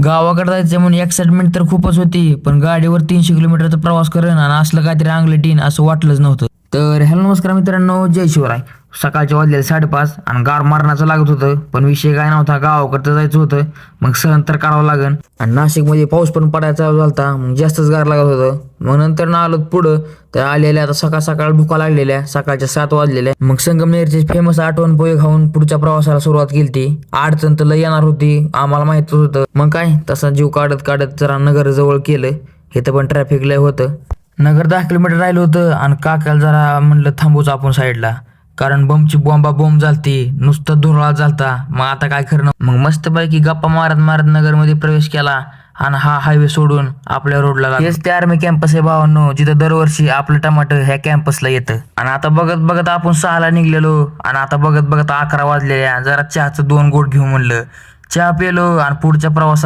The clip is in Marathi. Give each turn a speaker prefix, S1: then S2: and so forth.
S1: गावाकडे जायचं म्हणून एक्साइटमेंट तर खूपच होती, पण गाडीवर 300 किलोमीटरचा प्रवास करेन आणि असलं काहीतरी अंगलटीन असं वाटलंच नव्हतं. तर हॅलो नमस्कार मित्रांनो, जय शिवराय. सकाळचे वाजले 5:30 आणि गार मारण्याचं लागत होतं, पण विषय काय नव्हता, गावाकडचं जायचं होतं. मग सहन तर करावं लागन. आणि नाशिकमध्ये पाऊस पण पडायला चालू झालता, मग जास्तच गार लागत होतं. मग नंतर ना आलो पुढं, तर आलेल्या आता सकाळ सकाळ भुका लागलेल्या, सकाळच्या 7 वाजलेल्या. मग संगमनेरचे फेमस आठवण पोहे खाऊन पुढच्या प्रवासाला सुरुवात केली. अडचण तर लय येणार होती, आम्हाला माहितच होतं. मग काय तसा जीव काढत काढत जरा नगर जवळ केलं. इथं पण ट्रॅफिक लय होतं. नगर 10 किलोमीटर राहिलं होतं आणि काकाला जरा म्हणलं थांबूच आपण साईडला, कारण बमची बॉम्ब झालती, नुसतं धुरळा झालता. मग आता काय खरं मग मस्तपैकी गप्पा मारत मारत नगरमध्ये प्रवेश केला आणि हा हायवे सोडून आपल्या रोडला लागला. हेच ते आर्मी कॅम्पस आहे भावांनो, जिथं दरवर्षी आपलं टमाटर ह्या कॅम्पसला येतं. आणि आता बघत बघत आपण 6ला निघलेलो आणि आता बघत बघत 11 वाजलेल्या. जरा चहाचं 2 घोट घेऊ म्हणलं, चहा पेलो आणि पुढच्या प्रवासात